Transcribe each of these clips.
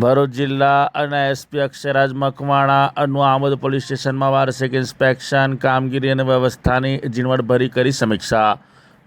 ભરૂચ જિલ્લા અને SP Akshayraj મકવાણાનું Amod police સ્ટેશનમાં વાર્ષિક ઇન્સ્પેક્શન કામગીરી અને વ્યવસ્થાની ઝીણવટભરી કરી સમીક્ષા.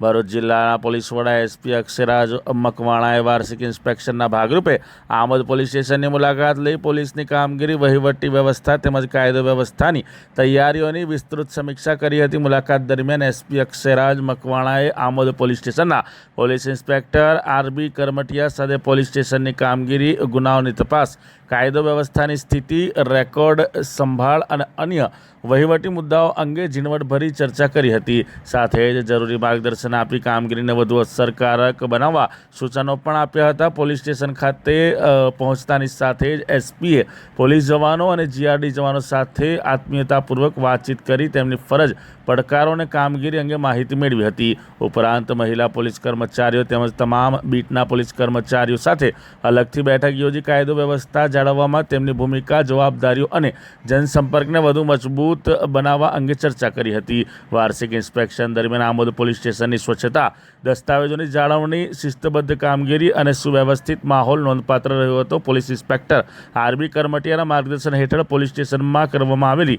ભરૂચ જિલ્લાના પોલીસ વડા એસપી અક્ષયરાજ મકવાણાએ વાર્ષિક ઇન્સ્પેક્શનના ભાગરૂપે આમોદ પોલીસ સ્ટેશનની મુલાકાત લઈ પોલીસની કામગીરી, વહીવટી વ્યવસ્થા તેમજ કાયદો વ્યવસ્થાની તૈયારીઓની વિસ્તૃત સમીક્ષા કરી હતી. મુલાકાત દરમિયાન એસપી અક્ષયરાજ મકવાણાએ આમોદ પોલીસ સ્ટેશનના પોલીસ ઇન્સ્પેક્ટર આરબી કરમટિયા સાથે પોલીસ સ્ટેશનની કામગીરી, ગુનાઓની તપાસ, કાયદો વ્યવસ્થાની સ્થિતિ, રેકોર્ડ સંભાળ અને અન્ય વહીવટી મુદ્દાઓ અંગે ઝીણવટભરી ચર્ચા કરી હતી. સાથે જ જરૂરી માર્ગદર્શન આપી કામગીરીને વધુ અસરકારક બનાવવા સૂચનો પણ આપ્યા હતા. પોલીસ સ્ટેશન ખાતે પહોંચતાની સાથે જ એસપીએ પોલીસ જવાનો અને જીઆરડી જવાનો સાથે આત્મીયતાપૂર્વક વાતચીત કરી તેમની ફરજ, પડકારો અને કામગીરી અંગે માહિતી મેળવી હતી. ઉપરાંત મહિલા પોલીસ કર્મચારીઓ તેમજ તમામ બીટના પોલીસ કર્મચારીઓ સાથે અલગથી બેઠક યોજી કાયદો વ્યવસ્થા જાળવવામાં તેમની ભૂમિકા, જવાબદારીઓ અને જનસંપર્કને વધુ મજબૂત બનાવવા અંગે ચર્ચા કરી હતી. વાર્ષિક ઇન્સ્પેક્શન દરમિયાન આમોદ પોલીસ સ્ટેશનની સ્વચ્છતા, દસ્તાવેજોની જાળવણી, શિસ્તબદ્ધ કામગીરી અને સુવ્યવસ્થિત માહોલ નોંધપાત્ર રહ્યો હતો. પોલીસ ઇન્સ્પેક્ટર આરબી કરમટિયાના માર્ગદર્શન હેઠળ પોલીસ સ્ટેશનમાં કરવામાં આવેલી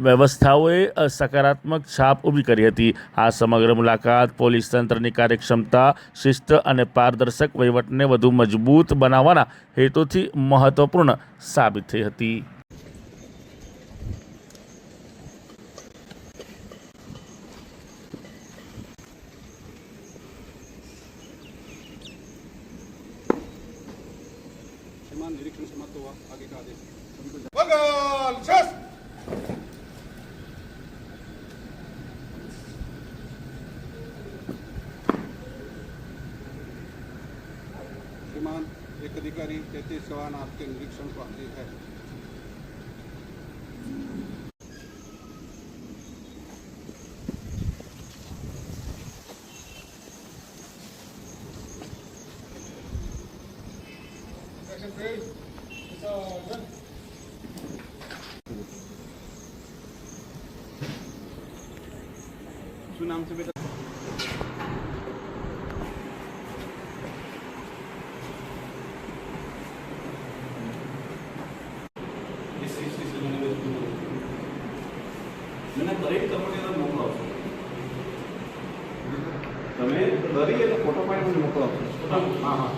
વ્યવસ્થાઓએ સકારાત્મક છાપ ઊભી કરી હતી. આ સમગ્ર મુલાકાત પોલીસ તંત્રની કાર્યક્ષમતા, શિસ્ત અને પારદર્શક વહીવટને વધુ મજબૂત બનાવવાના હેતુથી મહત્વપૂર્ણ સાબિત થઈ હતી. निरीक्षण समाप्त हुआ, आगे का आदेश बंगाल शस श्रीमान एक अधिकारी 33 जवान आपके निरीक्षण को आदेश है. શું નામ છે બેટા? મને દરેક કંપનીનો મોકલો છો. તમે દરેક એનો ફોટો પાડીને મોકલો છો. હા હા